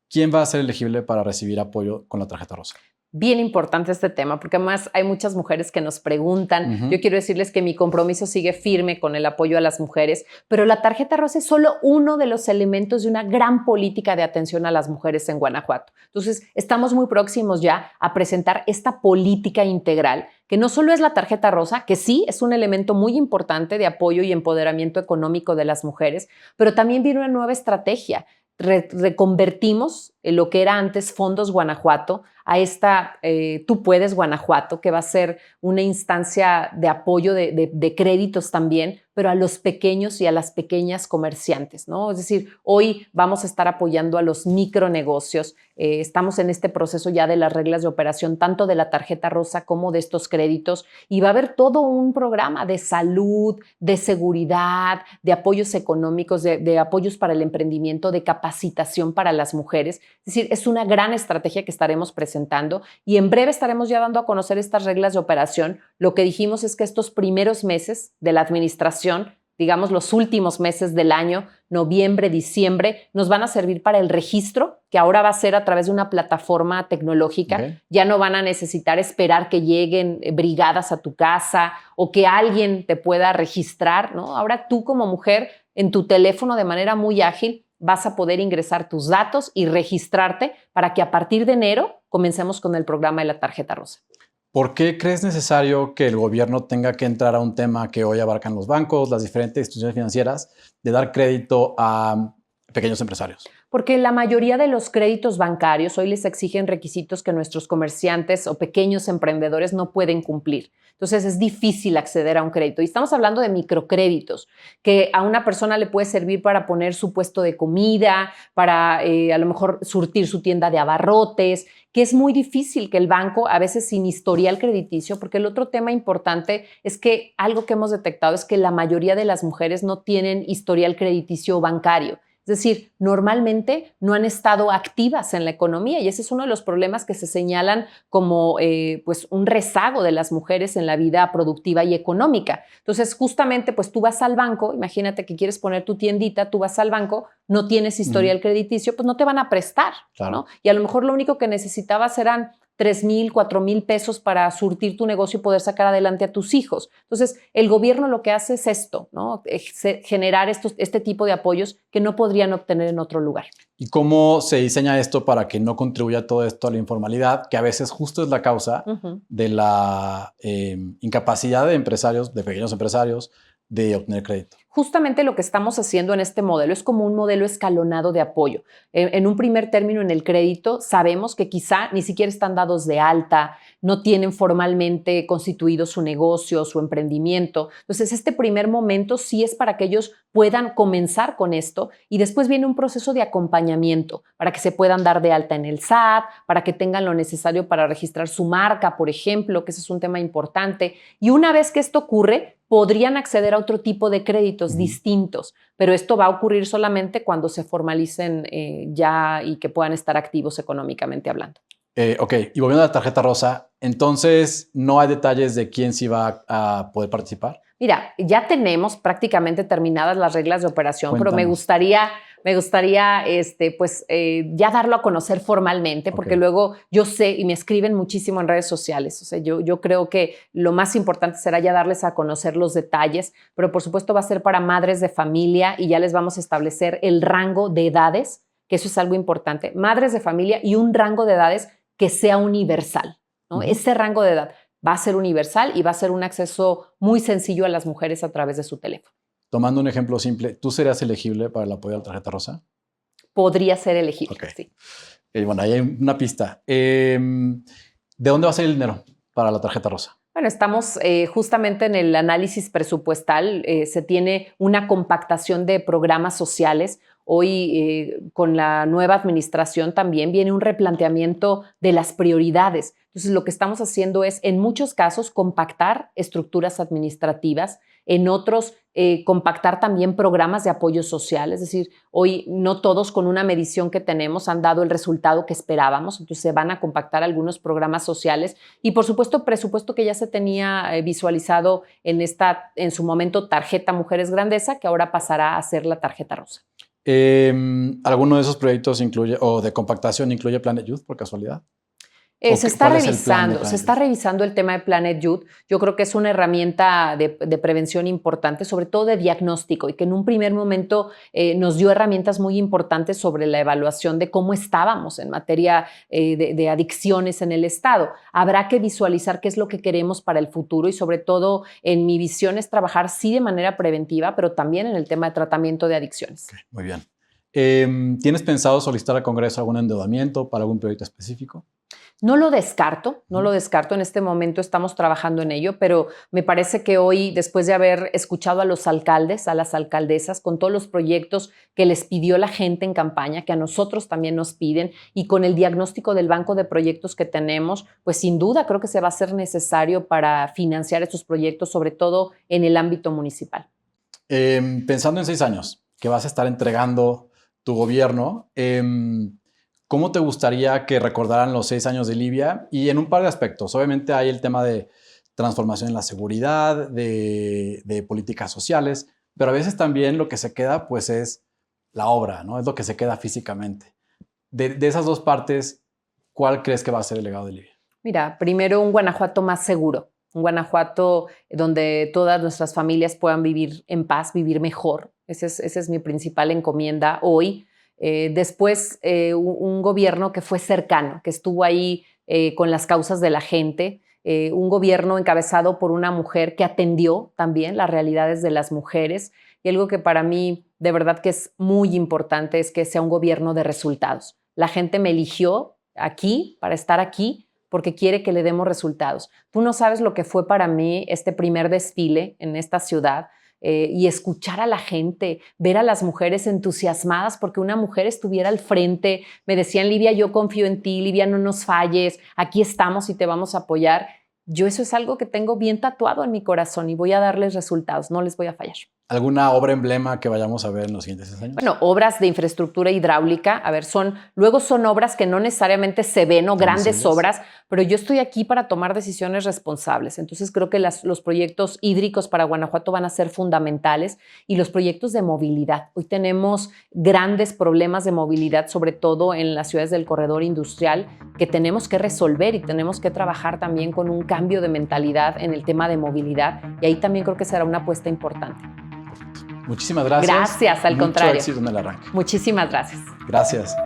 [SPEAKER 1] quién va a ser elegible para recibir apoyo con la tarjeta rosa.
[SPEAKER 2] Bien importante este tema, porque además hay muchas mujeres que nos preguntan. Yo quiero decirles que mi compromiso sigue firme con el apoyo a las mujeres, pero la tarjeta rosa es solo uno de los elementos de una gran política de atención a las mujeres en Guanajuato. Entonces, estamos muy próximos ya a presentar esta política integral, que no solo es la tarjeta rosa, que sí es un elemento muy importante de apoyo y empoderamiento económico de las mujeres, pero también viene una nueva estrategia. Reconvertimos lo que era antes Fondos Guanajuato a esta Tú Puedes Guanajuato, que va a ser una instancia de apoyo de créditos también, pero a los pequeños y a las pequeñas comerciantes, ¿no? Es decir, hoy vamos a estar apoyando a los micronegocios. Estamos en este proceso ya de las reglas de operación, tanto de la tarjeta rosa como de estos créditos, y va a haber todo un programa de salud, de seguridad, de apoyos económicos, de apoyos para el emprendimiento, de capacitación para las mujeres. Es decir, es una gran estrategia que estaremos presentando y en breve estaremos ya dando a conocer estas reglas de operación. Lo que dijimos es que estos primeros meses de la administración, digamos los últimos meses del año, noviembre, diciembre, nos van a servir para el registro, que ahora va a ser a través de una plataforma tecnológica. Ya no van a necesitar esperar que lleguen brigadas a tu casa o que alguien te pueda registrar, ¿no? Ahora tú como mujer en tu teléfono de manera muy ágil vas a poder ingresar tus datos y registrarte para que a partir de enero comencemos con el programa de la tarjeta rosa.
[SPEAKER 1] ¿Por qué crees necesario que el gobierno tenga que entrar a un tema que hoy abarcan los bancos, las diferentes instituciones financieras, de dar crédito a pequeños empresarios?
[SPEAKER 2] Porque la mayoría de los créditos bancarios hoy les exigen requisitos que nuestros comerciantes o pequeños emprendedores no pueden cumplir. Entonces es difícil acceder a un crédito. Y estamos hablando de microcréditos, que a una persona le puede servir para poner su puesto de comida, para a lo mejor surtir su tienda de abarrotes, que es muy difícil que el banco, a veces sin historial crediticio, porque el otro tema importante es que algo que hemos detectado es que la mayoría de las mujeres no tienen historial crediticio bancario. Es decir, normalmente no han estado activas en la economía y ese es uno de los problemas que se señalan como pues un rezago de las mujeres en la vida productiva y económica. Entonces, justamente, pues tú vas al banco, imagínate que quieres poner tu tiendita, tú vas al banco, no tienes historial crediticio, pues no te van a prestar,
[SPEAKER 1] Claro.
[SPEAKER 2] ¿no? Y a lo mejor lo único que necesitabas eran 3,000, 4,000 pesos para surtir tu negocio y poder sacar adelante a tus hijos. Entonces, el gobierno lo que hace es esto, ¿no? Generar este tipo de apoyos que no podrían obtener en otro lugar.
[SPEAKER 1] ¿Y cómo se diseña esto para que no contribuya todo esto a la informalidad, que a veces justo es la causa de la incapacidad de empresarios, de pequeños empresarios, de obtener crédito?
[SPEAKER 2] Justamente lo que estamos haciendo en este modelo es como un modelo escalonado de apoyo. En un primer término, en el crédito, sabemos que quizá ni siquiera están dados de alta, no tienen formalmente constituido su negocio, su emprendimiento. Entonces, este primer momento sí es para que ellos puedan comenzar con esto y después viene un proceso de acompañamiento para que se puedan dar de alta en el SAT, para que tengan lo necesario para registrar su marca, por ejemplo, que ese es un tema importante. Y una vez que esto ocurre, podrían acceder a otro tipo de créditos distintos, pero esto va a ocurrir solamente cuando se formalicen ya y que puedan estar activos económicamente hablando.
[SPEAKER 1] Ok, y volviendo a la tarjeta rosa, entonces no hay detalles de quién sí va a poder participar.
[SPEAKER 2] Mira, ya tenemos prácticamente terminadas las reglas de operación,
[SPEAKER 1] Cuéntanos.
[SPEAKER 2] pero me gustaría ya darlo a conocer formalmente, porque luego yo sé y me escriben muchísimo en redes sociales. O sea, yo creo que lo más importante será ya darles a conocer los detalles, pero por supuesto va a ser para madres de familia y ya les vamos a establecer el rango de edades, que eso es algo importante, madres de familia y un rango de edades que sea universal, ¿no? Ese rango de edad va a ser universal y va a ser un acceso muy sencillo a las mujeres a través de su teléfono.
[SPEAKER 1] Tomando un ejemplo simple, ¿tú serías elegible para el apoyo a la tarjeta rosa?
[SPEAKER 2] Podría ser elegible, sí.
[SPEAKER 1] Bueno, ahí hay una pista. ¿De dónde va a salir el dinero para la tarjeta rosa?
[SPEAKER 2] Bueno, estamos justamente en el análisis presupuestal. Se tiene una compactación de programas sociales. Hoy, con la nueva administración, también viene un replanteamiento de las prioridades. Entonces, lo que estamos haciendo es, en muchos casos, compactar estructuras administrativas, en otros, compactar también programas de apoyo social. Es decir, hoy no todos con una medición que tenemos han dado el resultado que esperábamos, entonces se van a compactar algunos programas sociales y, por supuesto, presupuesto que ya se tenía visualizado en su momento, tarjeta Mujeres Grandeza, que ahora pasará a ser la tarjeta rosa.
[SPEAKER 1] ¿Alguno de esos proyectos incluye, o de compactación incluye Planet Youth, por casualidad?
[SPEAKER 2] Se está revisando el tema de Planet Youth. Yo creo que es una herramienta de prevención importante, sobre todo de diagnóstico, y que en un primer momento nos dio herramientas muy importantes sobre la evaluación de cómo estábamos en materia de adicciones en el Estado. Habrá que visualizar qué es lo que queremos para el futuro y, sobre todo, en mi visión es trabajar sí de manera preventiva, pero también en el tema de tratamiento de adicciones.
[SPEAKER 1] Okay, muy bien. ¿Tienes pensado solicitar al Congreso algún endeudamiento para algún proyecto específico?
[SPEAKER 2] No lo descarto. En este momento estamos trabajando en ello, pero me parece que hoy, después de haber escuchado a los alcaldes, a las alcaldesas, con todos los proyectos que les pidió la gente en campaña, que a nosotros también nos piden, y con el diagnóstico del banco de proyectos que tenemos, pues sin duda creo que se va a hacer necesario para financiar estos proyectos, sobre todo en el ámbito municipal.
[SPEAKER 1] Pensando en 6 años que vas a estar entregando tu gobierno, ¿cómo te gustaría que recordaran los 6 años de Livia? Y en un par de aspectos. Obviamente hay el tema de transformación en la seguridad, de políticas sociales, pero a veces también lo que se queda pues es la obra, ¿no? Es lo que se queda físicamente. De esas dos partes, ¿cuál crees que va a ser el legado de Livia?
[SPEAKER 2] Mira, primero un Guanajuato más seguro, un Guanajuato donde todas nuestras familias puedan vivir en paz, vivir mejor. Esa es mi principal encomienda hoy. Después, un gobierno que fue cercano, que estuvo ahí con las causas de la gente, un gobierno encabezado por una mujer que atendió también las realidades de las mujeres. Y algo que para mí de verdad que es muy importante es que sea un gobierno de resultados. La gente me eligió aquí para estar aquí porque quiere que le demos resultados. Tú no sabes lo que fue para mí este primer desfile en esta ciudad. Y escuchar a la gente, ver a las mujeres entusiasmadas porque una mujer estuviera al frente. Me decían, Livia, yo confío en ti, Livia, no nos falles, aquí estamos y te vamos a apoyar. Yo eso es algo que tengo bien tatuado en mi corazón y voy a darles resultados, no les voy a fallar.
[SPEAKER 1] ¿Alguna obra emblema que vayamos a ver en los siguientes 6 años?
[SPEAKER 2] Bueno, obras de infraestructura hidráulica, a ver, luego son obras que no necesariamente se ven o grandes obras, pero yo estoy aquí para tomar decisiones responsables. Entonces creo que los proyectos hídricos para Guanajuato van a ser fundamentales y los proyectos de movilidad. Hoy tenemos grandes problemas de movilidad, sobre todo en las ciudades del corredor industrial, que tenemos que resolver y tenemos que trabajar también con un cambio de mentalidad en el tema de movilidad y ahí también creo que será una apuesta importante.
[SPEAKER 1] Muchísimas gracias.
[SPEAKER 2] Gracias, al contrario.
[SPEAKER 1] Mucho éxito en el arranque.
[SPEAKER 2] Muchísimas gracias.
[SPEAKER 1] Gracias.